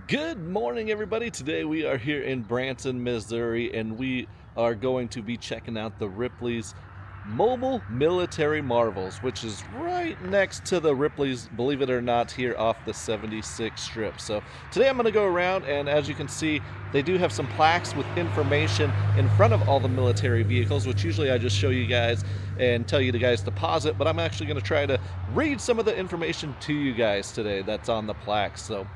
Good morning, everybody. Today we are here in Branson, Missouri, and we are going to be checking out the Ripley's Mobile Military Marvels, which is right next to the Ripley's, believe it or not, here off the 76 strip. So today I'm going to go around, and as you can see, they do have some plaques with information in front of all the military vehicles, which usually I just show you guys and tell you guys to pause it, but I'm actually going to try to read some of the information to you guys today that's on the plaques. So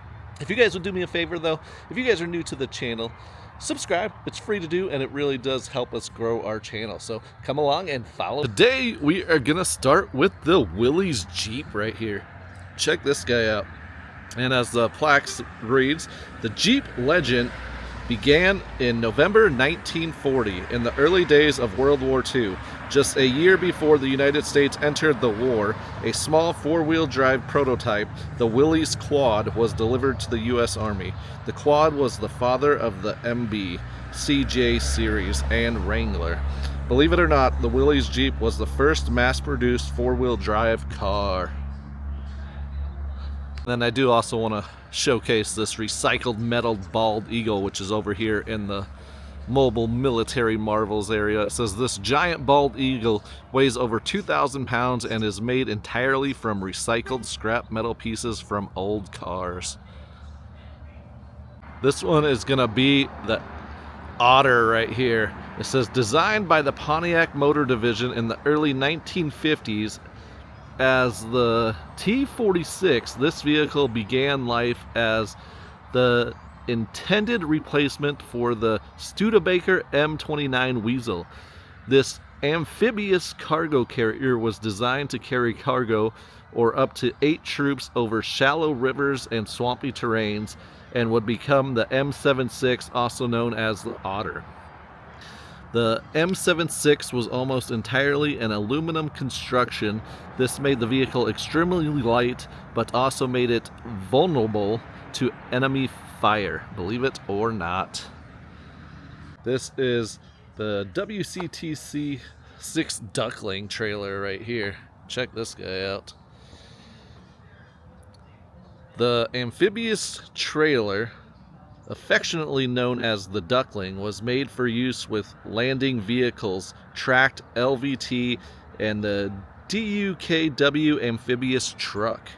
if you guys would do me a favor, though, if you guys are new to the channel, subscribe. It's free to do, and it really does help us grow our channel. So come along and follow. Today, we are going to start with the Willys Jeep right here. Check this guy out. And as the plaques reads, the Jeep legend began in November 1940, in the early days of World War II. Just a year before the United States entered the war, a small four-wheel drive prototype, the Willys Quad, was delivered to the U.S. Army. The Quad was the father of the MB, CJ series, and Wrangler. Believe it or not, the Willys Jeep was the first mass-produced four-wheel drive car. Then I do also want to showcase this recycled metal bald eagle, which is over here in the Mobile Military Marvels area. It says this giant bald eagle weighs over 2,000 pounds and is made entirely from recycled scrap metal pieces from old cars. This one is going to be the Otter right here. It says designed by the Pontiac Motor Division in the early 1950s. As the T-46, this vehicle began life as the intended replacement for the Studebaker M29 Weasel. This amphibious cargo carrier was designed to carry cargo or up to 8 troops over shallow rivers and swampy terrains, and would become the M76, also known as the Otter. The M76 was almost entirely an aluminum construction. This made the vehicle extremely light, but also made it vulnerable to enemy fire, believe it or not. This is the WCTC 6 Duckling trailer right here. Check this guy out. The Amphibious trailer, affectionately known as the Duckling, was made for use with landing vehicles, tracked LVT, and the DUKW Amphibious truck.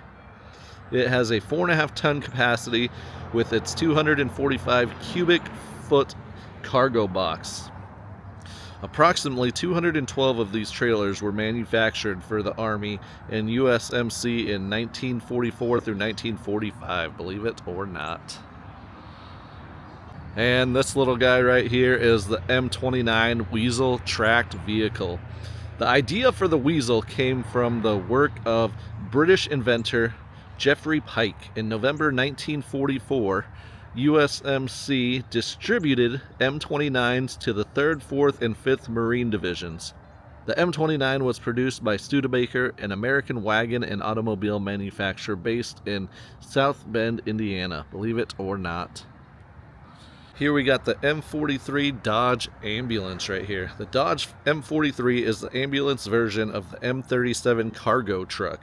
It has a 4.5-ton capacity with its 245 cubic foot cargo box. Approximately 212 of these trailers were manufactured for the Army and USMC in 1944 through 1945, believe it or not. And this little guy right here is the M29 Weasel tracked vehicle. The idea for the Weasel came from the work of British inventor Geoffrey Pike. In November 1944, USMC distributed M29s to the 3rd, 4th, and 5th Marine Divisions. The M29 was produced by Studebaker, an American wagon and automobile manufacturer based in South Bend, Indiana, believe it or not. Here we got the M43 Dodge ambulance right here. The Dodge M43 is the ambulance version of the M37 cargo truck,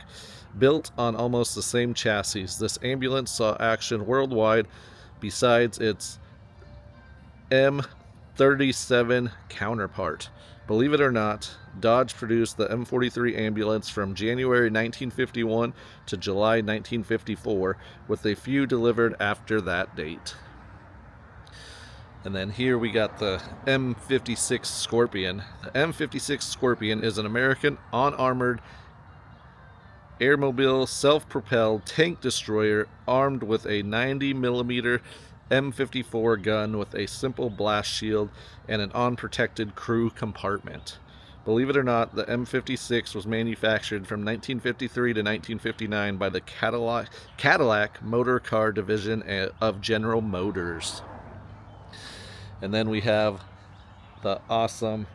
built on almost the same chassis. This ambulance saw action worldwide besides its M37 counterpart. Believe it or not, Dodge produced the M43 ambulance from January 1951 to July 1954, with a few delivered after that date. And then here we got the M56 Scorpion. The M56 Scorpion is an American unarmored airmobile self-propelled tank destroyer armed with a 90mm M54 gun with a simple blast shield and an unprotected crew compartment. Believe it or not, the M56 was manufactured from 1953 to 1959 by the Cadillac Motor Car Division of General Motors. And then we have the awesome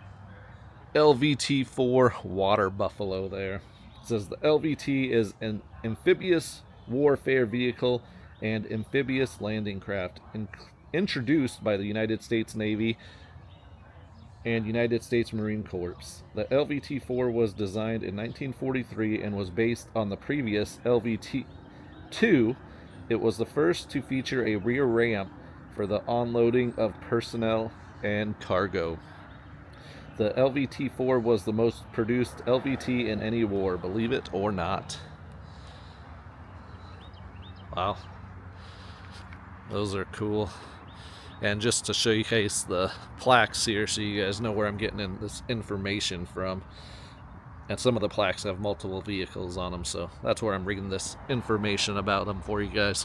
LVT-4 Water Buffalo there. It says the LVT is an amphibious warfare vehicle and amphibious landing craft introduced by the United States Navy and United States Marine Corps. The LVT-4 was designed in 1943 and was based on the previous LVT-2 It was the first to feature a rear ramp for the unloading of personnel and cargo. The LVT-4 was the most produced LVT in any war, believe it or not. Wow. Those are cool. And just to showcase the plaques here so you guys know where I'm getting this information from. And some of the plaques have multiple vehicles on them, so that's where I'm reading this information about them for you guys.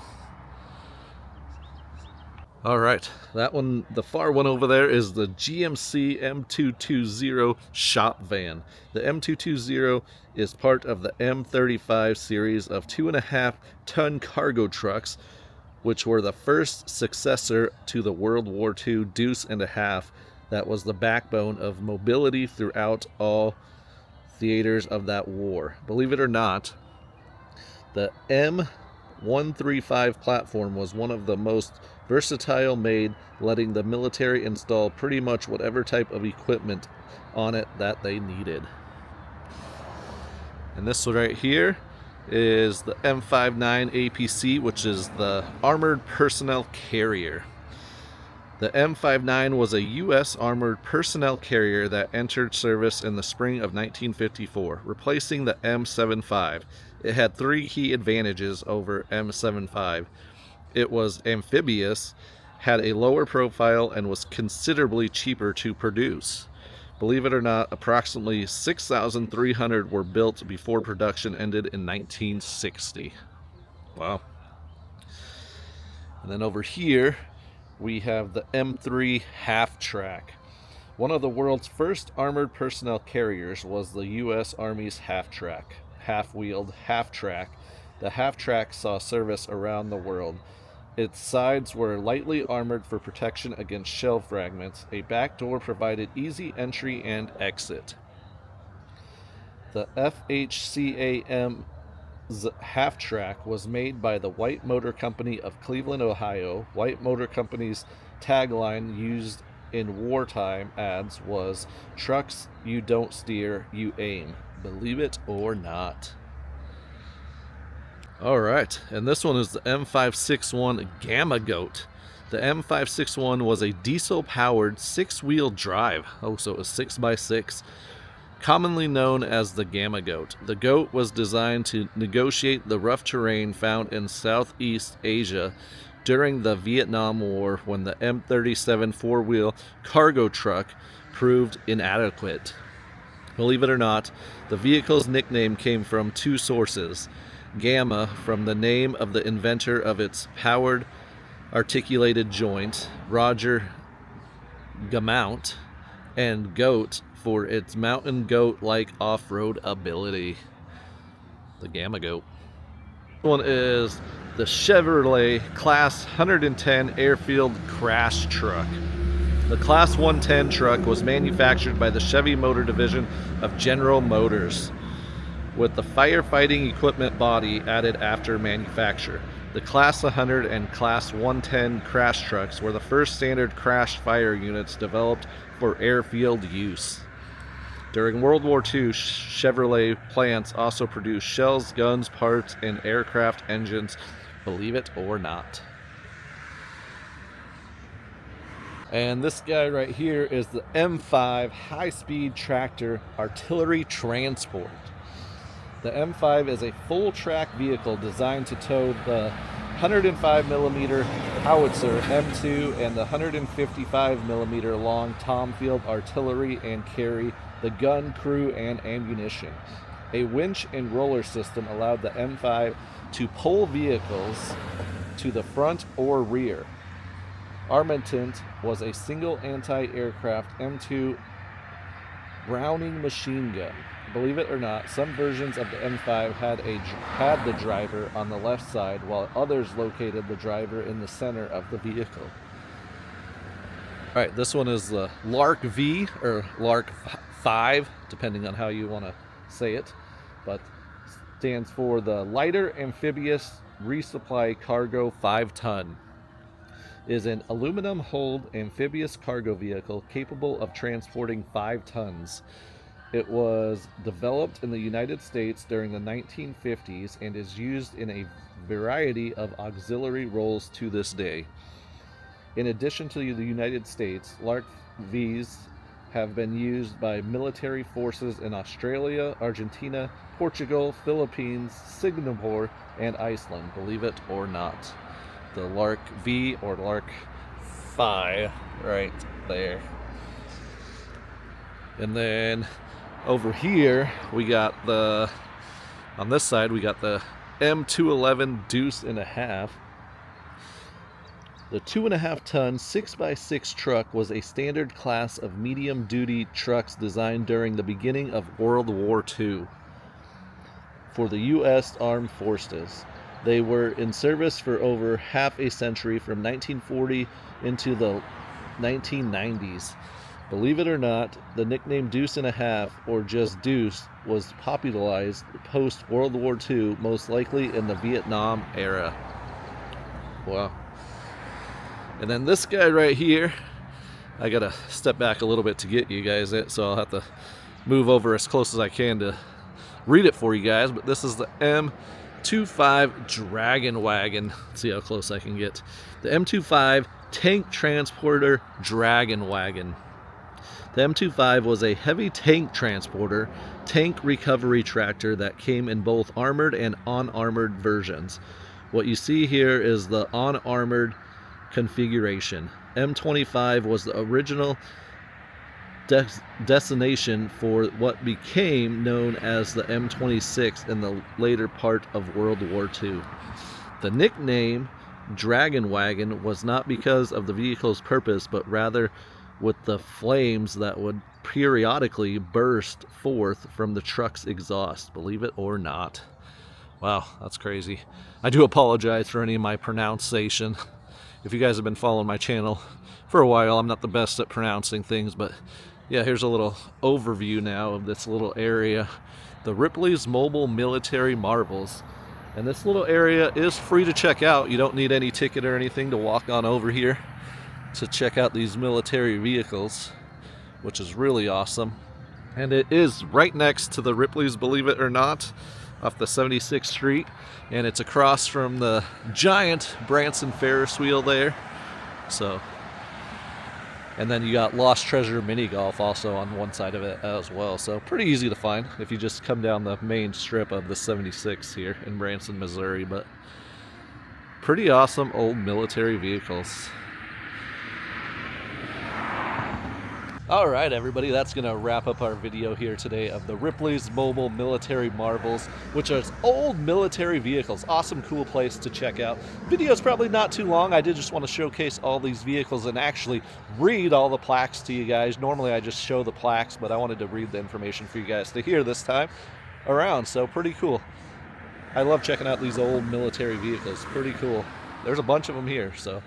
Alright, that one, the far one over there is the GMC M220 shop van. The M220 is part of the M35 series of 2.5-ton cargo trucks, which were the first successor to the World War II Deuce and a Half that was the backbone of mobility throughout all theaters of that war. Believe it or not, the M135 platform was one of the most versatile made, letting the military install pretty much whatever type of equipment on it that they needed. And this one right here is the M59 APC, which is the Armored Personnel Carrier. The M59 was a U.S. armored personnel carrier that entered service in the spring of 1954, replacing the M75. It had three key advantages over M75. It was amphibious, had a lower profile, and was considerably cheaper to produce. Believe it or not, approximately 6,300 were built before production ended in 1960. Wow. And then over here, we have the M3 half-track. One of the world's first armored personnel carriers was the U.S. Army's half-track, half-wheeled half-track. The half-track saw service around the world. Its sides were lightly armored for protection against shell fragments. A back door provided easy entry and exit. The FHCAM half-track was made by the White Motor Company of Cleveland, Ohio. White Motor Company's tagline used in wartime ads was, "Trucks you don't steer, you aim." Believe it or not. Alright, and this one is the M561 Gamma Goat. The M561 was a diesel-powered 6-wheel drive, so it was 6x6, commonly known as the Gamma Goat. The Goat was designed to negotiate the rough terrain found in Southeast Asia during the Vietnam War when the M37 4-wheel cargo truck proved inadequate. Believe it or not, the vehicle's nickname came from two sources. Gamma, from the name of the inventor of its powered articulated joint, Roger Gamount, and Goat for its mountain goat-like off-road ability. The Gamma Goat. This one is the Chevrolet Class 110 Airfield Crash Truck. The Class 110 truck was manufactured by the Chevy Motor Division of General Motors, with the firefighting equipment body added after manufacture. The Class 100 and Class 110 crash trucks were the first standard crash fire units developed for airfield use. During World War II, Chevrolet plants also produced shells, guns, parts, and aircraft engines, believe it or not. And this guy right here is the M5 high-speed tractor artillery transport. The M5 is a full-track vehicle designed to tow the 105mm howitzer M2 and the 155mm long Tomfield artillery and carry the gun, crew, and ammunition. A winch and roller system allowed the M5 to pull vehicles to the front or rear. Armament was a single anti-aircraft M2 Browning machine gun. Believe it or not, some versions of the M5 had the driver on the left side, while others located the driver in the center of the vehicle. Alright, this one is the Lark V, or Lark 5, depending on how you want to say it, but stands for the Lighter Amphibious Resupply Cargo 5-ton. Is an aluminum-hulled amphibious cargo vehicle capable of transporting 5 tons. It was developed in the United States during the 1950s and is used in a variety of auxiliary roles to this day. In addition to the United States, Lark Vs have been used by military forces in Australia, Argentina, Portugal, Philippines, Singapore, and Iceland, believe it or not. The Lark V or Lark Phi right there. And then over here we got on this side we got the M211 Deuce and a Half. The 2.5 ton 6x6 truck was a standard class of medium duty trucks designed during the beginning of World War II for the U.S. Armed Forces. They were in service for over half a century, from 1940 into the 1990s. Believe it or not, the nickname Deuce and a Half, or just Deuce, was popularized post-World War II, most likely in the Vietnam era. Wow. And then this guy right here, I gotta step back a little bit to get you guys it, so I'll have to move over as close as I can to read it for you guys. But this is the M25 Dragon Wagon. Let's see how close I can get. The M25 Tank Transporter Dragon Wagon. The M25 was a heavy tank transporter, tank recovery tractor that came in both armored and unarmored versions. What you see here is the unarmored configuration. M25 was the original destination for what became known as the M26 in the later part of World War II. The nickname Dragon Wagon was not because of the vehicle's purpose, but rather with the flames that would periodically burst forth from the truck's exhaust, believe it or not. Wow, that's crazy. I do apologize for any of my pronunciation. If you guys have been following my channel for a while, I'm not the best at pronouncing things, but yeah, here's a little overview now of this little area, the Ripley's Mobile Military Marvels. And this little area is free to check out. You don't need any ticket or anything to walk on over here to check out these military vehicles, which is really awesome. And it is right next to the Ripley's, believe it or not, off the 76th Street, and it's across from the giant Branson Ferris wheel there. So, and then you got Lost Treasure Mini Golf also on one side of it as well. So pretty easy to find if you just come down the main strip of the 76 here in Branson, Missouri. But pretty awesome old military vehicles. Alright everybody, that's going to wrap up our video here today of the Ripley's Mobile Military Marvels, which are old military vehicles. Awesome, cool place to check out. Video's probably not too long. I did just want to showcase all these vehicles and actually read all the plaques to you guys. Normally I just show the plaques, but I wanted to read the information for you guys to hear this time around, so pretty cool. I love checking out these old military vehicles. Pretty cool. There's a bunch of them here, so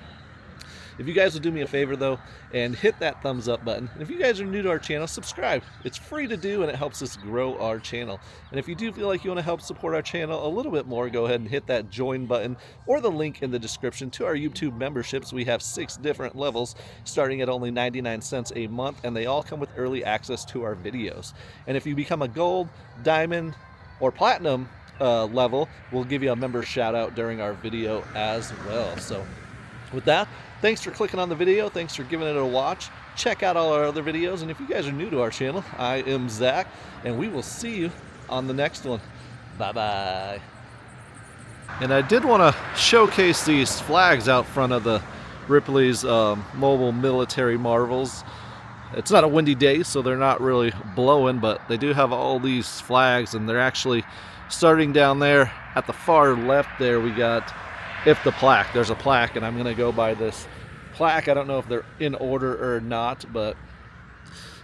if you guys would do me a favor though and hit that thumbs up button, and if you guys are new to our channel, subscribe. It's free to do and it helps us grow our channel. And if you do feel like you want to help support our channel a little bit more, go ahead and hit that join button or the link in the description to our YouTube memberships. We have 6 different levels starting at only 99 cents a month, and they all come with early access to our videos. And if you become a gold, diamond, or platinum level, we'll give you a member shout out during our video as well. So with that, thanks for clicking on the video. Thanks for giving it a watch. Check out all our other videos. And if you guys are new to our channel, I am Zach, and we will see you on the next one. Bye-bye. And I did want to showcase these flags out front of the Ripley's Mobile Military Marvels. It's not a windy day, so they're not really blowing, but they do have all these flags, and they're actually starting down there at the far left there. We got If the plaque. There's a plaque, and I'm going to go by this plaque. I don't know if they're in order or not, but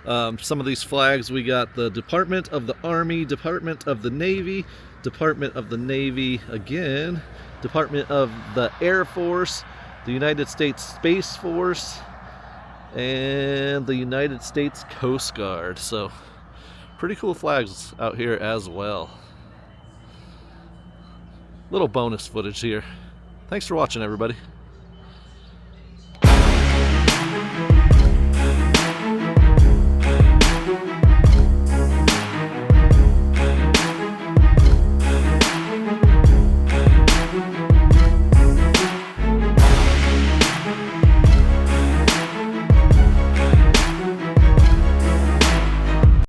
some of these flags, we got the Department of the Army, Department of the Navy, Department of the Navy again, Department of the Air Force, the United States Space Force, and the United States Coast Guard. So pretty cool flags out here as well. Little bonus footage here. Thanks for watching, everybody.